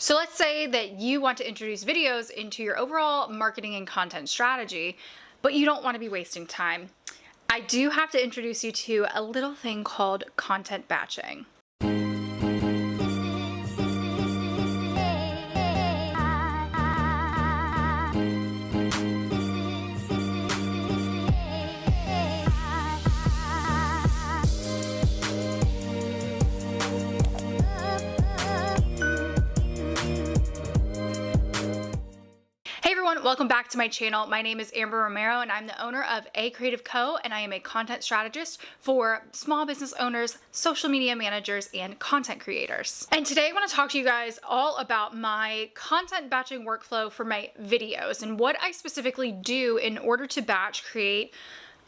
So let's say that you want to introduce videos into your overall marketing and content strategy, but you don't want to be wasting time. I do have to introduce you to a little thing called content batching. Hey everyone, welcome back to my channel. My name is Amber Romero and I'm the owner of A Creative Co. and I am a content strategist for small business owners, social media managers, and content creators. And today I want to talk to you guys all about my content batching workflow for my videos and what I specifically do in order to batch create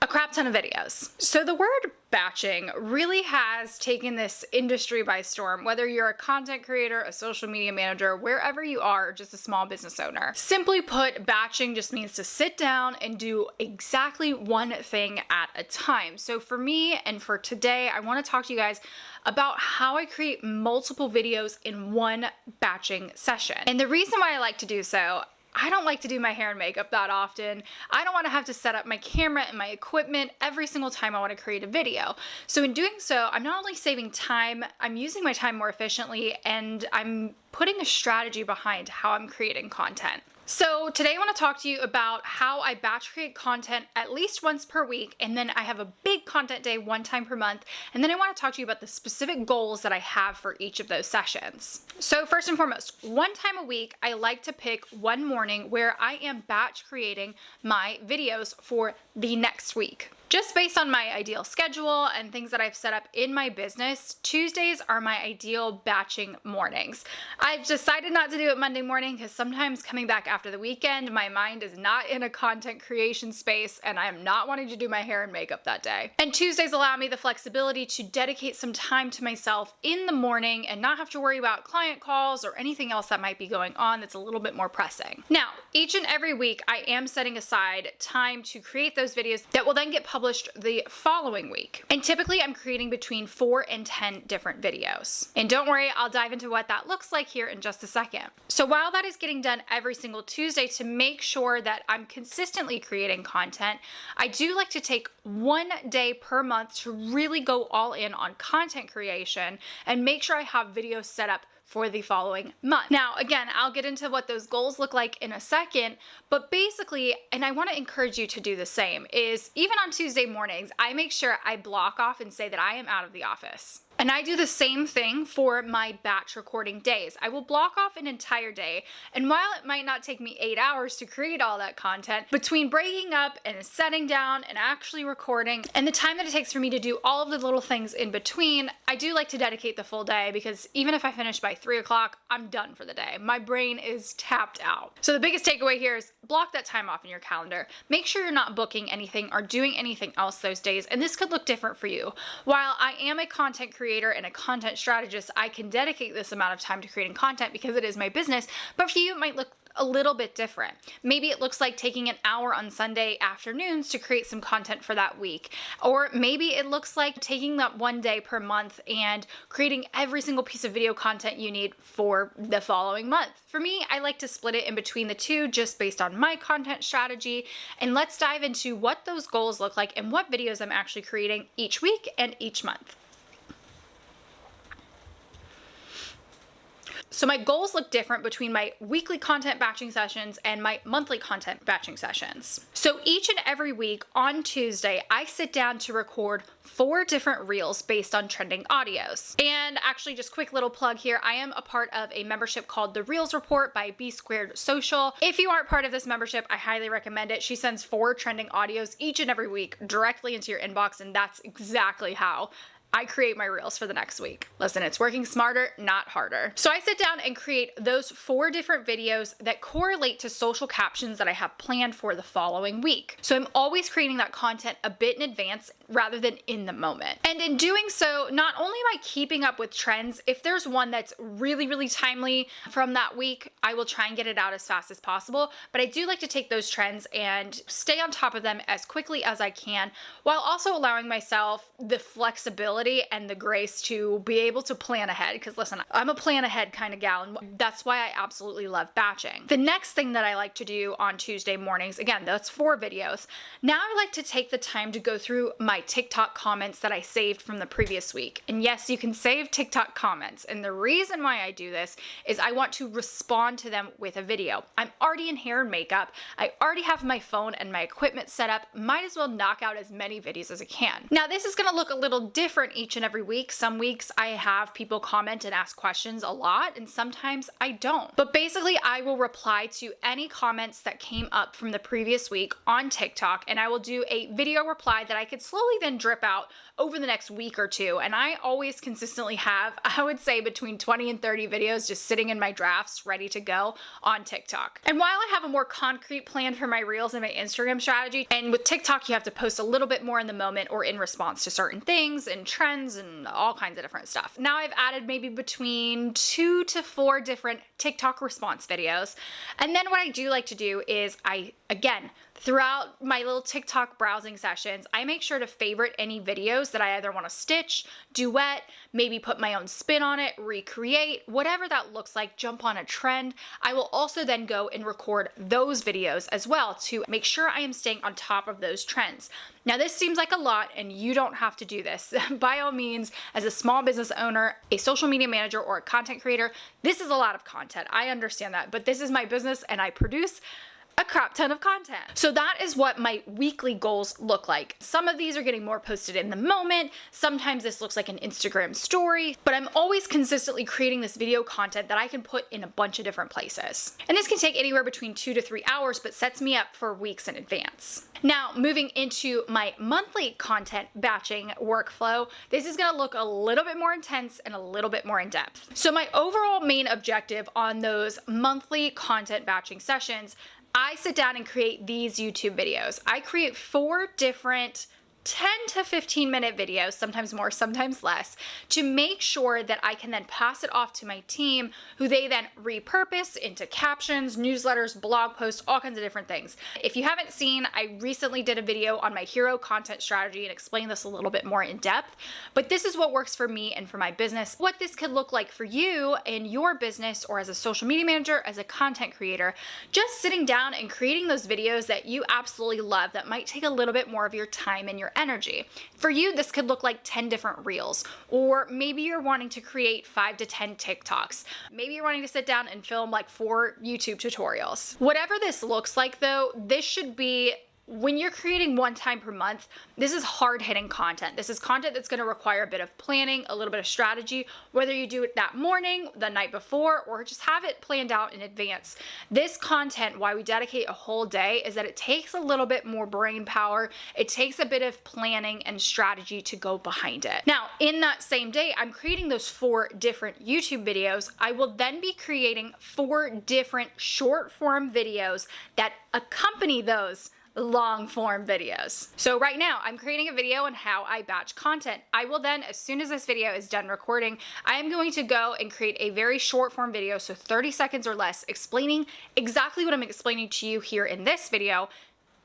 a crap ton of videos. So the word batching really has taken this industry by storm, whether you're a content creator, a social media manager, wherever you are, or just a small business owner. Simply put, batching just means to sit down and do exactly one thing at a time. So for me and for today, I want to talk to you guys about how I create multiple videos in one batching session. And the reason why I like to do so, I don't like to do my hair and makeup that often. I don't want to have to set up my camera and my equipment every single time I want to create a video. So in doing so, I'm not only saving time, I'm using my time more efficiently, and I'm putting a strategy behind how I'm creating content. So today I want to talk to you about how I batch create content at least once per week, and then I have a big content day one time per month, and then I want to talk to you about the specific goals that I have for each of those sessions. So first and foremost, one time a week, I like to pick one morning where I am batch creating my videos for the next week. Just based on my ideal schedule and things that I've set up in my business, Tuesdays are my ideal batching mornings. I've decided not to do it Monday morning because sometimes coming back after the weekend, my mind is not in a content creation space and I'm not wanting to do my hair and makeup that day. And Tuesdays allow me the flexibility to dedicate some time to myself in the morning and not have to worry about client calls or anything else that might be going on that's a little bit more pressing. Now, each and every week, I am setting aside time to create those videos that will then get published the following week. And typically I'm creating between 4 and 10 different videos. And don't worry, I'll dive into what that looks like here in just a second. So while that is getting done every single Tuesday to make sure that I'm consistently creating content, I do like to take one day per month to really go all in on content creation and make sure I have videos set up for the following month. Now, again, I'll get into what those goals look like in a second, but basically, and I want to encourage you to do the same, is even on Tuesday mornings, I make sure I block off and say that I am out of the office. And I do the same thing for my batch recording days. I will block off an entire day, and while it might not take me 8 hours to create all that content, between breaking up and setting down and actually recording, and the time that it takes for me to do all of the little things in between, I do like to dedicate the full day because even if I finish by 3 o'clock, I'm done for the day. My brain is tapped out. So the biggest takeaway here is block that time off in your calendar. Make sure you're not booking anything or doing anything else those days, and this could look different for you. While I am a content creator and a content strategist, I can dedicate this amount of time to creating content because it is my business, but for you it might look a little bit different. Maybe it looks like taking an hour on Sunday afternoons to create some content for that week. Or maybe it looks like taking that one day per month and creating every single piece of video content you need for the following month. For me, I like to split it in between the two just based on my content strategy. And let's dive into what those goals look like and what videos I'm actually creating each week and each month. So my goals look different between my weekly content batching sessions and my monthly content batching sessions. So each and every week on Tuesday, I sit down to record 4 different reels based on trending audios. And actually, just quick little plug here, I am a part of a membership called the Reels Report by B Squared Social. If you aren't part of this membership, I highly recommend it. She sends 4 trending audios each and every week directly into your inbox, and that's exactly how I create my reels for the next week. Listen, it's working smarter, not harder. So I sit down and create those 4 different videos that correlate to social captions that I have planned for the following week. So I'm always creating that content a bit in advance rather than in the moment. And in doing so, not only am I keeping up with trends, if there's one that's really, really timely from that week, I will try and get it out as fast as possible. But I do like to take those trends and stay on top of them as quickly as I can, while also allowing myself the flexibility ability and the grace to be able to plan ahead. Because listen, I'm a plan ahead kind of gal, and that's why I absolutely love batching. The next thing that I like to do on Tuesday mornings, again, that's 4 videos. Now I like to take the time to go through my TikTok comments that I saved from the previous week. And yes, you can save TikTok comments. And the reason why I do this is I want to respond to them with a video. I'm already in hair and makeup. I already have my phone and my equipment set up. Might as well knock out as many videos as I can. Now, this is gonna look a little different each and every week. Some weeks I have people comment and ask questions a lot, and sometimes I don't. But basically, I will reply to any comments that came up from the previous week on TikTok, and I will do a video reply that I could slowly then drip out over the next week or two. And I always consistently have, I would say, between 20 and 30 videos just sitting in my drafts ready to go on TikTok. And while I have a more concrete plan for my Reels and my Instagram strategy, and with TikTok you have to post a little bit more in the moment or in response to certain things and trends and all kinds of different stuff. Now I've added maybe between 2 to 4 different TikTok response videos. And then what I do like to do is again, throughout my little TikTok browsing sessions, I make sure to favorite any videos that I either want to stitch, duet, maybe put my own spin on it, recreate, whatever that looks like, jump on a trend. I will also then go and record those videos as well to make sure I am staying on top of those trends. Now, this seems like a lot, and you don't have to do this. By all means, as a small business owner, a social media manager, or a content creator, this is a lot of content. I understand that, but this is my business and I produce a crap ton of content. So that is what my weekly goals look like. Some of these are getting more posted in the moment. Sometimes this looks like an Instagram story, but I'm always consistently creating this video content that I can put in a bunch of different places. And this can take anywhere between 2 to 3 hours, but sets me up for weeks in advance. Now, moving into my monthly content batching workflow, this is gonna look a little bit more intense and a little bit more in depth. So my overall main objective on those monthly content batching sessions, I sit down and create these YouTube videos. I create 4 different 10 to 15 minute videos, sometimes more, sometimes less, to make sure that I can then pass it off to my team, who they then repurpose into captions, newsletters, blog posts, all kinds of different things. If you haven't seen, I recently did a video on my hero content strategy and explained this a little bit more in depth, but this is what works for me and for my business. What this could look like for you in your business, or as a social media manager, as a content creator, just sitting down and creating those videos that you absolutely love that might take a little bit more of your time and your energy. For you, this could look like 10 different reels, or maybe you're wanting to create 5 to 10 TikToks. Maybe you're wanting to sit down and film like 4 YouTube tutorials. Whatever this looks like though, this should be, when you're creating one time per month, this is hard-hitting content. This is content that's gonna require a bit of planning, a little bit of strategy, whether you do it that morning, the night before, or just have it planned out in advance. This content, why we dedicate a whole day, is that it takes a little bit more brain power. It takes a bit of planning and strategy to go behind it. Now, in that same day, I'm creating those 4 different YouTube videos. I will then be creating 4 different short form videos that accompany those long form videos. So right now I'm creating a video on how I batch content. I will then, as soon as this video is done recording, I am going to go and create a very short form video, so 30 seconds or less, explaining exactly what I'm explaining to you here in this video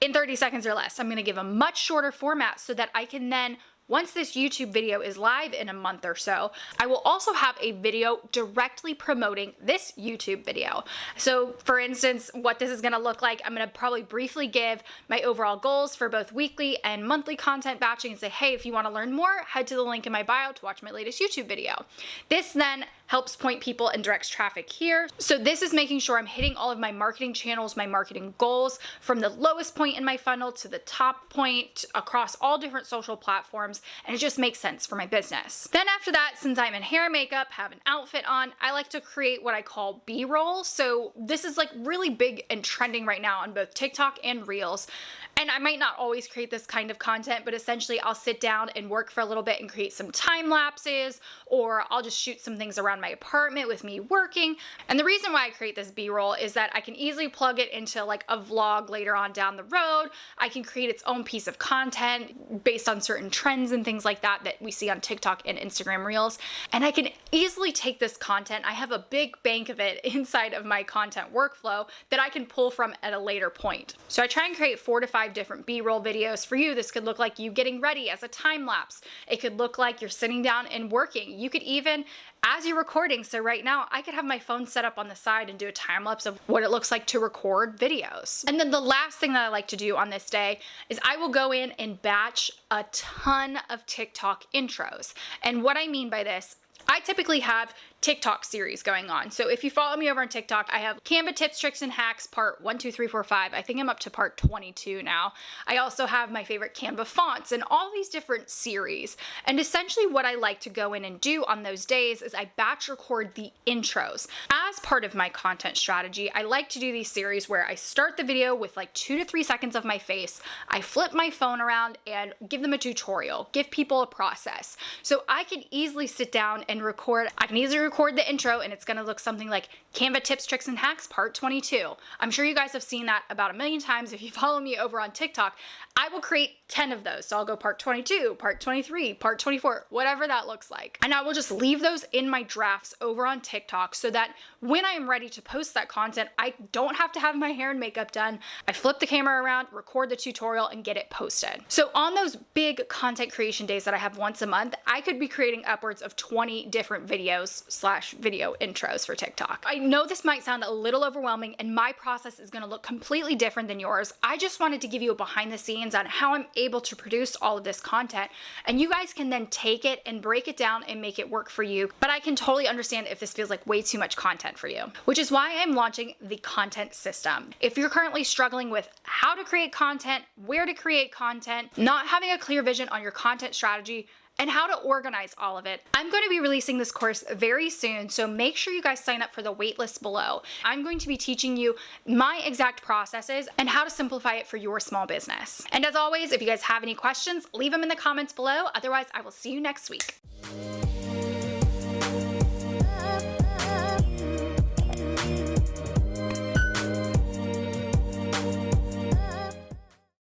in 30 seconds or less. I'm gonna give a much shorter format so that I can then, once this YouTube video is live in a month or so, I will also have a video directly promoting this YouTube video. So for instance, what this is gonna look like, I'm gonna probably briefly give my overall goals for both weekly and monthly content batching and say, hey, if you wanna learn more, head to the link in my bio to watch my latest YouTube video. This then helps point people and directs traffic here. So this is making sure I'm hitting all of my marketing channels, my marketing goals, from the lowest point in my funnel to the top point across all different social platforms, and it just makes sense for my business. Then after that, since I'm in hair and makeup, have an outfit on, I like to create what I call B-roll. So this is like really big and trending right now on both TikTok and Reels. And I might not always create this kind of content, but essentially I'll sit down and work for a little bit and create some time lapses, or I'll just shoot some things around my apartment with me working. And the reason why I create this B-roll is that I can easily plug it into like a vlog later on down the road. I can create its own piece of content based on certain trends and things like that that we see on TikTok and Instagram Reels. And I can easily take this content, I have a big bank of it inside of my content workflow that I can pull from at a later point. So I try and create 4 to 5 5 different B-roll videos. For you, this could look like you getting ready as a time lapse. It could look like you're sitting down and working. You could even, as you're recording, so right now I could have my phone set up on the side and do a time lapse of what it looks like to record videos. And then the last thing that I like to do on this day is I will go in and batch a ton of TikTok intros. And what I mean by this, I typically have TikTok series going on. So if you follow me over on TikTok, I have Canva tips, tricks, and hacks part 1, 2, 3, 4, 5. I think I'm up to part 22 now. I also have my favorite Canva fonts and all these different series. And essentially what I like to go in and do on those days is I batch record the intros. As part of my content strategy, I like to do these series where I start the video with like 2 to 3 seconds of my face. I flip my phone around and give them a tutorial, give people a process. So I can easily sit down and record. I can easily record the intro and it's going to look something like Canva tips, tricks, and hacks part 22. I'm sure you guys have seen that about 1,000,000 times. If you follow me over on TikTok, I will create 10 of those. So I'll go part 22, part 23, part 24, whatever that looks like. And I will just leave those in my drafts over on TikTok so that when I am ready to post that content, I don't have to have my hair and makeup done. I flip the camera around, record the tutorial, and get it posted. So on those big content creation days that I have once a month, I could be creating upwards of 20 different videos/video intros for TikTok. I know this might sound a little overwhelming and my process is gonna look completely different than yours. I just wanted to give you a behind the scenes on how I'm able to produce all of this content, and you guys can then take it and break it down and make it work for you. But I can totally understand if this feels like way too much content for you, which is why I'm launching the content system. If you're currently struggling with how to create content, where to create content, not having a clear vision on your content strategy, and how to organize all of it, I'm going to be releasing this course very soon, so make sure you guys sign up for the waitlist below. I'm going to be teaching you my exact processes and how to simplify it for your small business. And as always, if you guys have any questions, leave them in the comments below. Otherwise, I will see you next week.